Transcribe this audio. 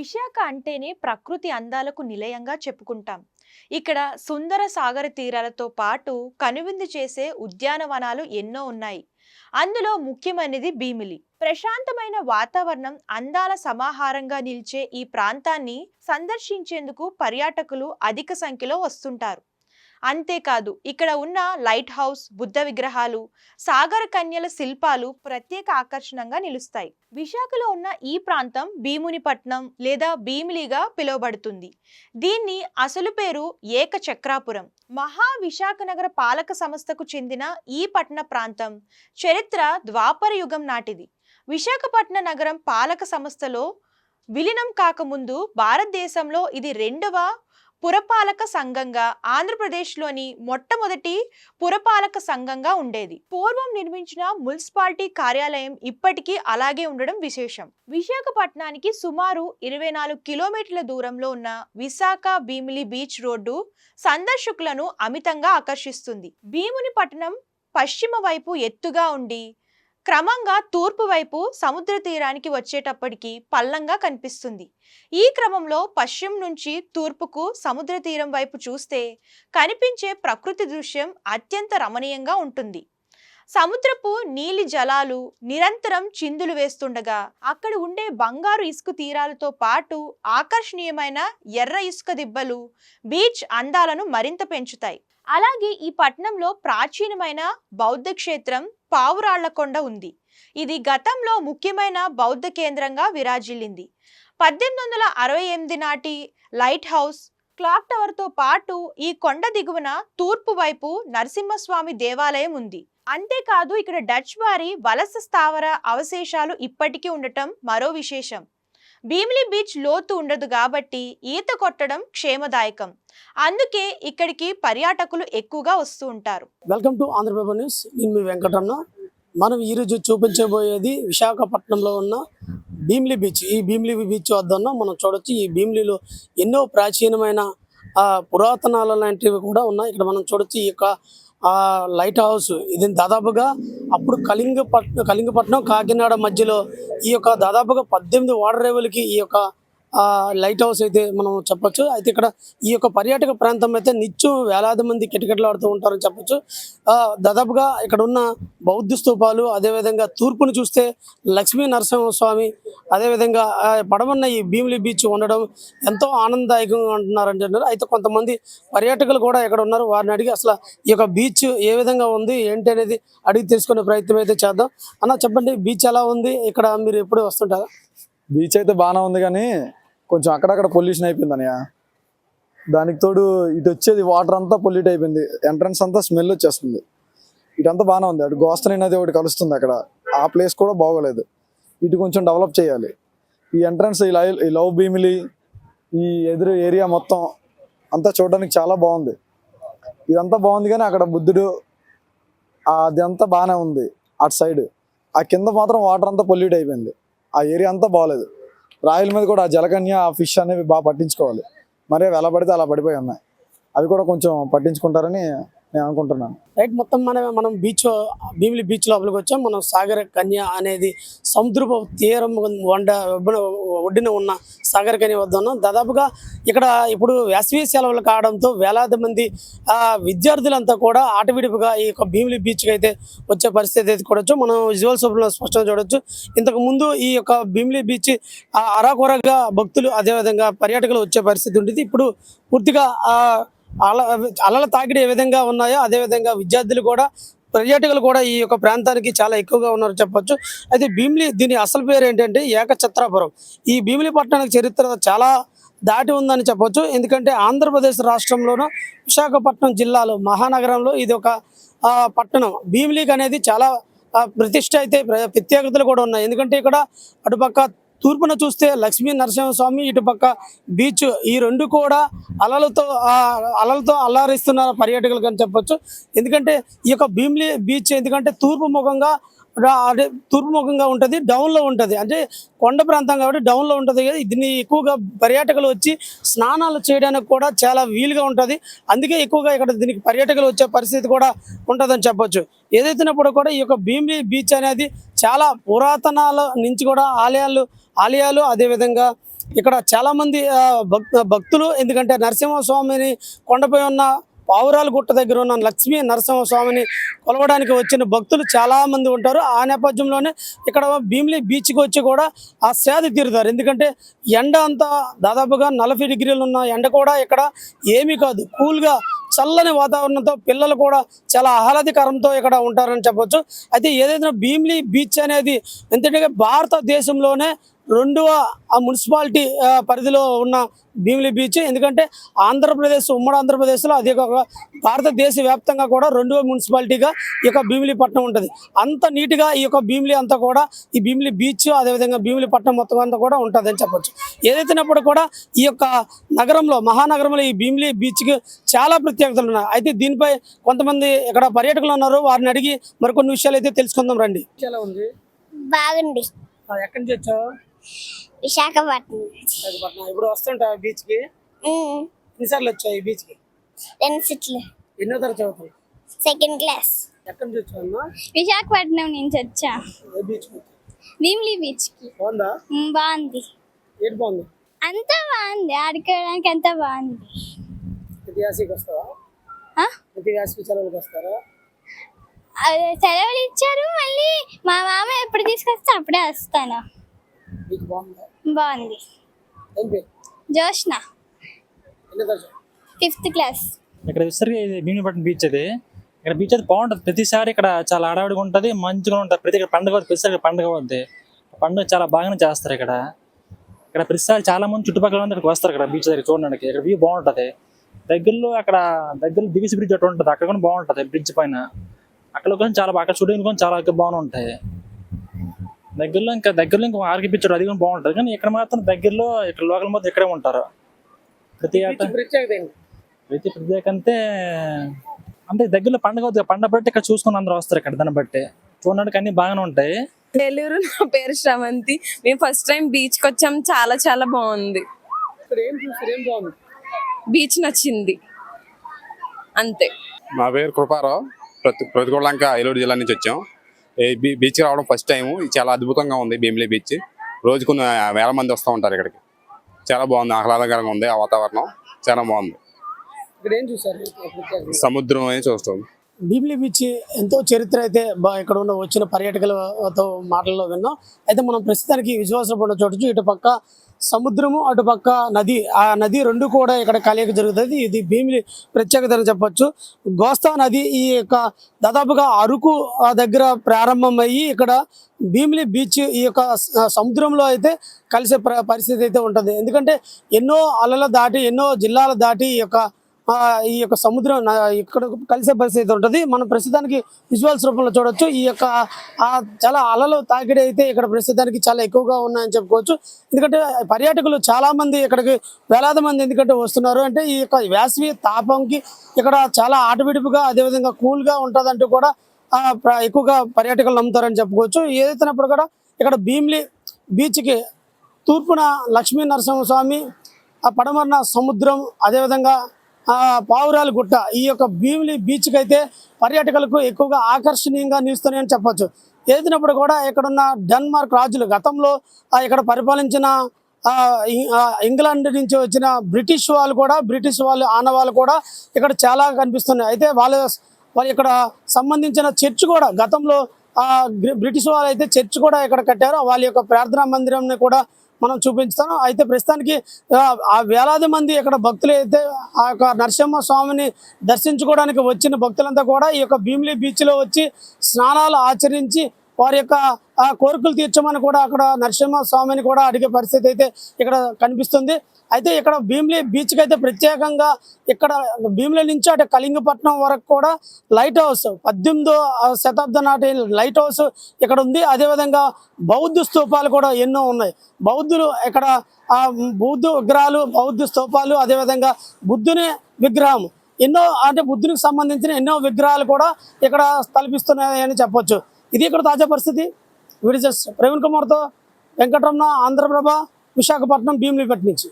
విశాఖ అంటేనే ప్రకృతి అందాలకు నిలయంగా చెప్పుకుంటాం. ఇక్కడ సుందర సాగర తీరాలతో పాటు కనువిందు చేసే ఉద్యానవనాలు ఎన్నో ఉన్నాయి. అందులో ముఖ్యమైనది భీమిలి. ప్రశాంతమైన వాతావరణం, అందాల సమాహారంగా నిలిచే ఈ ప్రాంతాన్ని సందర్శించేందుకు పర్యాటకులు అధిక సంఖ్యలో వస్తుంటారు. అంతేకాదు ఇక్కడ ఉన్న లైట్ హౌస్, బుద్ధ విగ్రహాలు, సాగర కన్యల శిల్పాలు ప్రత్యేక ఆకర్షణగా నిలుస్తాయి. విశాఖలో ఉన్న ఈ ప్రాంతం భీమునిపట్నం లేదా భీమిలిగా పిలువబడుతుంది. దీన్ని అసలు పేరు ఏకచక్రాపురం. మహా విశాఖ నగర పాలక సంస్థకు చెందిన ఈ పట్టణ ప్రాంతం చరిత్ర ద్వాపర యుగం నాటిది. విశాఖపట్న నగరం పాలక సంస్థలో విలీనం కాకముందు భారతదేశంలో ఇది రెండవ పురపాలక సంఘంగా, ఆంధ్రప్రదేశ్లోని మొట్టమొదటి పురపాలక సంఘంగా ఉండేది. పూర్వం నిర్మించిన మున్సిపాలిటీ కార్యాలయం ఇప్పటికీ అలాగే ఉండడం విశేషం. విశాఖపట్నానికి సుమారు 24 కిలోమీటర్ల దూరంలో ఉన్న విశాఖ భీమిలి బీచ్ రోడ్డు సందర్శకులను అమితంగా ఆకర్షిస్తుంది. భీమునిపట్నం పశ్చిమ వైపు ఎత్తుగా ఉండి క్రమంగా తూర్పు వైపు సముద్ర తీరానికి వచ్చేటప్పటికి పల్లంగా కనిపిస్తుంది. ఈ క్రమంలో పశ్చిమ నుంచి తూర్పుకు సముద్ర తీరం వైపు చూస్తే కనిపించే ప్రకృతి దృశ్యం అత్యంత రమణీయంగా ఉంటుంది. సముద్రపు నీలి జలాలు నిరంతరం చిందులు వేస్తుండగా అక్కడ ఉండే బంగారు ఇసుక తీరాలతో పాటు ఆకర్షణీయమైన ఎర్ర ఇసుక దిబ్బలు బీచ్ అందాలను మరింత పెంచుతాయి. అలాగే ఈ పట్టణంలో ప్రాచీనమైన బౌద్ధ క్షేత్రం పావురాళ్లకొండ ఉంది. ఇది గతంలో ముఖ్యమైన బౌద్ధ కేంద్రంగా విరాజిల్లింది. 1868 నాటి లైట్ హౌస్, క్లాక్ టవర్తో పాటు ఈ కొండ దిగువన తూర్పు వైపు నరసింహస్వామి దేవాలయం ఉంది. అంతేకాదు ఇక్కడ డచ్ వారి వలస స్థావర అవశేషాలు ఇప్పటికీ ఉండటం మరో విశేషం. భీమిలి బీచ్ లోతు ఉండదు కాబట్టి ఈత కొట్టడం క్షేమదాయకం. అందుకే ఇక్కడికి పర్యాటకులు ఎక్కువగా వస్తూ ఉంటారు. Welcome to Andhra Prabha news. నేను మీ వెంకటరమణ. మనం ఈరోజు చూపించబోయేది విశాఖపట్నంలో ఉన్న భీమిలి బీచ్. ఈ భీమిలి బీచ్ వద్ద మనం చూడొచ్చు. ఈ భీమిలిలో ఎన్నో ప్రాచీనమైన పురాతనాల లాంటివి కూడా ఉన్నాయి. ఇక్కడ మనం చూడొచ్చు. ఈ యొక్క లైట్ హౌస్ ఇది దాదాపుగా అప్పుడు కళింగపట్నం కాకినాడ మధ్యలో ఈ యొక్క దాదాపుగా 18 ఓడర్ రేవులకి ఈ యొక్క లైట్ హౌస్ అయితే మనం చెప్పొచ్చు. అయితే ఇక్కడ ఈ యొక్క పర్యాటక ప్రాంతం అయితే నిత్యం వేలాది మంది కిటకిటలాడుతూ ఉంటారని చెప్పొచ్చు. దాదాపుగా ఇక్కడ ఉన్న బౌద్ధ స్తూపాలు, అదేవిధంగా తూర్పును చూస్తే లక్ష్మీ నరసింహస్వామి, అదేవిధంగా పడమన్న ఈ భీమిలి బీచ్ ఉండడం ఎంతో ఆనందదాయకంగా అంటున్నారు. అయితే కొంతమంది పర్యాటకులు కూడా ఇక్కడ ఉన్నారు. వారిని అడిగి అసలు ఈ యొక్క బీచ్ ఏ విధంగా ఉంది ఏంటి అనేది అడిగి తెలుసుకునే ప్రయత్నం అయితే చేద్దాం. అన్న చెప్పండి, బీచ్ ఎలా ఉంది? ఇక్కడ మీరు ఎప్పుడు వస్తుంటారా? బీచ్ అయితే బాగానే ఉంది, కానీ కొంచెం అక్కడక్కడ పొల్యూషన్ అయిపోయింది అన్నయ్య. దానికి తోడు ఇటు వచ్చేది వాటర్ అంతా పొల్యూట్ అయిపోయింది. ఎంట్రన్స్ అంతా స్మెల్ వచ్చేస్తుంది. ఇటంతా బాగానే ఉంది. అటు గోస్తని నది ఒకటి కలుస్తుంది అక్కడ, ఆ ప్లేస్ కూడా బాగోలేదు. ఇటు కొంచెం డెవలప్ చేయాలి. ఈ ఎంట్రన్స్ ఈ లవ్ భీమిలి ఈ ఎదురు ఏరియా మొత్తం అంతా చూడడానికి చాలా బాగుంది. ఇదంతా బాగుంది, కానీ అక్కడ బుద్ధుడు అదంతా బాగానే ఉంది. అటు సైడ్ ఆ కింద మాత్రం వాటర్ అంతా పొల్యూట్ అయిపోయింది. ఆ ఏరియా అంతా బాగోలేదు. రాయల మీద కూడా ఆ జలకన్య, ఆ ఫిష్ అనేవి బాగా పట్టించుకోవాలి. మరే ఎలా పడితే అలా పడిపోయి ఉన్నాయి. అవి కూడా కొంచెం పట్టించుకుంటారని నేను అనుకుంటున్నాను. రైట్, మొత్తం మనం భీమిలి బీచ్ లోపలికి వచ్చాం. మనం సాగర కన్య అనేది సముద్రపు తీరం ఒడ్డున ఉన్న సాగర కన్య వద్ద ఉన్నాం. దాదాపుగా ఇక్కడ ఇప్పుడు వేసవి సెలవులు కావడంతో వేలాది మంది విద్యార్థులంతా కూడా ఆటవిడిపుగా ఈ యొక్క భీమిలి బీచ్కి అయితే వచ్చే పరిస్థితి అయితే చూడొచ్చు. మనం విజువల్స్ స్పష్టంగా చూడొచ్చు. ఇంతకు ముందు ఈ యొక్క భీమిలి బీచ్ అరాకొరగా భక్తులు, అదేవిధంగా పర్యాటకులు వచ్చే పరిస్థితి ఉంటుంది. ఇప్పుడు పూర్తిగా అలల తాకిడి ఏ విధంగా ఉన్నాయో అదేవిధంగా విద్యార్థులు కూడా, పర్యాటకులు కూడా ఈ యొక్క ప్రాంతానికి చాలా ఎక్కువగా ఉన్నారు చెప్పొచ్చు. అయితే భీమిలి, దీని అసలు పేరు ఏంటంటే ఏకఛత్రాపురం. ఈ భీమిలి పట్టణానికి చరిత్ర చాలా దాటి ఉందని చెప్పొచ్చు. ఎందుకంటే ఆంధ్రప్రదేశ్ రాష్ట్రంలోనూ విశాఖపట్నం జిల్లాలో మహానగరంలో ఇది ఒక పట్టణం. భీమిలికి అనేది చాలా ప్రతిష్ట అయితే ప్రత్యేకతలు కూడా ఉన్నాయి. ఎందుకంటే ఇక్కడ అటుపక్క తూర్పున చూస్తే లక్ష్మీ నరసింహస్వామి, ఇటుపక్క బీచ్, ఈ రెండు కూడా అలలతో అల్లారిస్తున్న పర్యాటకులు అని చెప్పొచ్చు. ఎందుకంటే ఈ యొక్క భీమిలి బీచ్ ఎందుకంటే తూర్పు ముఖంగా ఉంటుంది, డౌన్లో ఉంటుంది. అంటే కొండ ప్రాంతం కాబట్టి డౌన్లో ఉంటుంది. దీన్ని ఎక్కువగా పర్యాటకులు వచ్చి స్నానాలు చేయడానికి కూడా చాలా వీలుగా ఉంటుంది. అందుకే ఎక్కువగా ఇక్కడ దీనికి పర్యాటకులు వచ్చే పరిస్థితి కూడా ఉంటుందని చెప్పొచ్చు. ఏదైతున్నప్పుడు కూడా ఈ యొక్క భీమిలి బీచ్ అనేది చాలా పురాతనాల నుంచి కూడా ఆలయాలు అదేవిధంగా ఇక్కడ చాలా మంది భక్తులు, ఎందుకంటే నరసింహస్వామిని కొండపై ఉన్న పావురాల గుట్ట దగ్గర ఉన్న లక్ష్మీ నరసింహస్వామిని కొలవడానికి వచ్చిన భక్తులు చాలా మంది ఉంటారు. ఆ నేపథ్యంలోనే ఇక్కడ భీమిలి బీచ్కి వచ్చి కూడా ఆ సేద తీరుతారు. ఎందుకంటే ఎండ అంతా దాదాపుగా 40 డిగ్రీలు ఉన్న ఎండ కూడా ఇక్కడ ఏమీ కాదు, కూల్గా చల్లని వాతావరణంతో పిల్లలు కూడా చాలా ఆహ్లాదకరంతో ఇక్కడ ఉంటారని చెప్పొచ్చు. అయితే ఏదైతే భీమిలి బీచ్ అనేది ఎందుకంటే భారతదేశంలోనే 2వ మున్సిపాలిటీ పరిధిలో ఉన్న భీమిలి బీచ్, ఎందుకంటే ఆంధ్రప్రదేశ్, ఉమ్మడి ఆంధ్రప్రదేశ్లో అదే కాక భారతదేశ వ్యాప్తంగా కూడా 2వ మున్సిపాలిటీగా ఈ యొక్క భీమిలి పట్టణం ఉంటుంది. అంత నీట్గా ఈ యొక్క భీమిలి అంతా కూడా ఈ భీమిలి బీచ్, అదేవిధంగా భీమిలి పట్టణం మొత్తం అంతా కూడా ఉంటుందని చెప్పొచ్చు. ఏదైతేనప్పుడు కూడా ఈ యొక్క నగరంలో, మహానగరంలో ఈ భీమిలి బీచ్కి చాలా ప్రత్యేకతలు ఉన్నాయి. అయితే దీనిపై కొంతమంది ఇక్కడ పర్యాటకులు ఉన్నారు, వారిని అడిగి మరికొన్ని విషయాలు అయితే తెలుసుకుందాం రండి. ఎలా ఉంది? బాగుంది. ఎక్కడి నుంచి వచ్చావు? విశాఖపట్నం. ఇప్పుడు వస్తుంటావు బీచ్ కి? ఎన్నిసార్లు వచ్చావు ఈ బీచ్ కి? 2 సిట్లు. ఎన్నో తరగతి చదువుతావు? 2nd class. ఎక్కడి నుంచి వచ్చావు? విశాఖపట్నం నుంచి వచ్చా. ఏ బీచ్ కి? భీమిలి బీచ్ కి. బాగుందా? బాగుంది, ఏంటి బాగుంది? అంతా బాగుంది, ఆడుకోవడానికి అంతా బాగుంది. ఇతిహాసికి వస్తావా? ఇతిహాసికి సెలవులకు వస్తారా? సెలవులు ఇచ్చారు, మళ్ళీ మా మామ ఎప్పుడు తీసుకొస్తే అప్పుడే వస్తాను. బీచ్ బాగుందా? బాగుంది. ఏం పేరు? జోష్న, ఎన్నో తరగతి? 5th class. ఇక్కడ విసర్గ భీమిలిపట్నం బీచ్ అది. ఇక్కడ బీచ్ అది బాగుంటుంది. ప్రతిసారి ఇక్కడ చాలా హడావిడిగా ఉంటుంది, మంచిగా ఉంటుంది. ప్రతి ఇక్కడ పండుగ ప్రతిసారి పండుగ అవుద్ది. పండుగ చాలా బాగానే చేస్తారు ఇక్కడ. ఇక్కడ ప్రతిసారి చాలా మంది చుట్టుపక్కల మంది ఇక్కడికి వస్తారు ఇక్కడ బీచ్ దగ్గర చూడడానికి. ఇక్కడ వ్యూ బాగుంటుంది. దగ్గరలో దివిసి బ్రిడ్జ్ అటు ఉంటుంది, అక్కడ కూడా బాగుంటుంది. బ్రిడ్జ్ పైన అక్కడ కొంచెం చాలా అక్కడ షూటింగ్ కొంచెం చాలా బాగుంటాయి. దగ్గరలో ఇంకా ఆర్కి బీచ్ అది కూడా బాగుంటుంది. కానీ ఇక్కడ మాత్రం దగ్గరలో ఇక్కడ లోకల్ మొత్తం ఇక్కడే ఉంటారు. ప్రతి ప్రత్యేక అంటే దగ్గరలో పండుగ అవుతుంది. పండుగ బట్టి ఇక్కడ చూసుకుని అందరూ వస్తారు. ఇక్కడ దాన్ని బట్టి చూడడానికి అన్ని బాగానే ఉంటాయి. నెల్లూరు. నా పేరు శ్రవంతి. మేము ఫస్ట్ టైం బీచ్కి వచ్చాం. చాలా చాలా బాగుంది. బీచ్ నచ్చింది అంతే. నా పేరు కృపారావు. ప్రతికూలంక ఏలూరు జిల్లా నుంచి వచ్చాం. బీచ్కి రావడం ఫస్ట్ టైం. చాలా అద్భుతంగా ఉంది భీమిలి బీచ్. రోజు కొన్ని వేల మంది వస్తూ ఉంటారు ఇక్కడికి. చాలా బాగుంది, ఆహ్లాదకరంగా ఉంది. ఆ వాతావరణం చాలా బాగుంది. సముద్రం అని చూస్తాం. భీమిలి బీచ్ ఎంతో చరిత్ర అయితే ఇక్కడ ఉన్న వచ్చిన పర్యాటకులతో మాటల్లో విన్నాం. అయితే మనం ప్రస్తుతానికి విశ్వాసపడిన చూడొచ్చు. ఇటు పక్క సముద్రము, అటుపక్క నది, ఆ నది రెండు కూడా ఇక్కడ కలయిక జరుగుతుంది. ఇది భీమిలి ప్రత్యేకత అని చెప్పొచ్చు. గోస్తా నది ఈ యొక్క దాదాపుగా అరకు దగ్గర ప్రారంభమయ్యి ఇక్కడ భీమిలి బీచ్ ఈ యొక్క సముద్రంలో అయితే కలిసే పరిస్థితి అయితే ఉంటుంది. ఎందుకంటే ఎన్నో అలలు దాటి, ఎన్నో జిల్లాలు దాటి ఈ యొక్క సముద్రం ఇక్కడ కలిసే పరిస్థితి ఉంటుంది. మనం ప్రస్తుతానికి విజువల్స్ రూపంలో చూడొచ్చు. ఈ యొక్క చాలా అలలు తాకిడి అయితే ఇక్కడ ప్రస్తుతానికి చాలా ఎక్కువగా ఉన్నాయని చెప్పుకోవచ్చు. ఎందుకంటే పర్యాటకులు చాలా మంది ఇక్కడికి వేలాది మంది ఎందుకంటే వస్తున్నారు. అంటే ఈ యొక్క వేసవి తాపంకి ఇక్కడ చాలా ఆటవిడుపుగా, అదేవిధంగా కూల్గా ఉంటుందంటూ కూడా ఎక్కువగా పర్యాటకులు నమ్ముతారని చెప్పుకోవచ్చు. ఏదైతున్నప్పుడు కూడా ఇక్కడ భీమిలి బీచ్కి తూర్పున లక్ష్మీ నరసింహస్వామి, పడమరన సముద్రం, అదేవిధంగా పావురాల గుట్ట, ఈ యొక్క భీమిలి బీచ్కి అయితే పర్యాటకులకు ఎక్కువగా ఆకర్షణీయంగా నిలుస్తున్నాయని చెప్పొచ్చు. ఏదైనప్పుడు కూడా ఇక్కడున్న డెన్మార్క్ రాజులు గతంలో ఇక్కడ పరిపాలించిన ఇంగ్లాండ్ నుంచి వచ్చిన బ్రిటిష్ వాళ్ళు ఆనవాళ్ళు కూడా ఇక్కడ చాలా కనిపిస్తున్నాయి. అయితే వాళ్ళ ఇక్కడ సంబంధించిన చర్చ్ కూడా గతంలో బ్రిటిష్ వాళ్ళు అయితే చర్చ్ కూడా ఇక్కడ కట్టారు. వాళ్ళ యొక్క ప్రార్థనా మందిరంని కూడా మనం చూపించుతాను. అయితే ప్రస్తుతానికి వేలాది మంది ఇక్కడ భక్తులు అయితే ఆ యొక్క నరసింహ స్వామిని దర్శించుకోవడానికి వచ్చిన భక్తులంతా కూడా ఈ యొక్క భీమిలి బీచ్లో వచ్చి స్నానాలు ఆచరించి వారి యొక్క కోరికలు తీర్చమని కూడా అక్కడ నరసింహ స్వామిని కూడా అడిగే పరిస్థితి అయితే ఇక్కడ కనిపిస్తుంది. అయితే ఇక్కడ భీమిలి బీచ్కి అయితే ప్రత్యేకంగా ఇక్కడ భీమిలి నుంచి అటు కళింగపట్నం వరకు కూడా లైట్ హౌస్, 18వ శతాబ్దం నాటి లైట్ హౌస్ ఇక్కడ ఉంది. అదేవిధంగా బౌద్ధ స్తూపాలు కూడా ఎన్నో ఉన్నాయి. బౌద్ధులు ఇక్కడ బౌద్ధ విగ్రహాలు, బౌద్ధ స్తూపాలు, అదేవిధంగా బుద్ధుని విగ్రహం ఎన్నో, అంటే బుద్ధునికి సంబంధించిన ఎన్నో విగ్రహాలు కూడా ఇక్కడ తలపిస్తున్నాయని చెప్పొచ్చు. ఇది ఇక్కడ తాజా పరిస్థితి. వీడియో ప్రవీణ్ కుమార్తో వెంకటరమణ, ఆంధ్రప్రభ, విశాఖపట్నం, భీమిలిపట్నం నుంచి.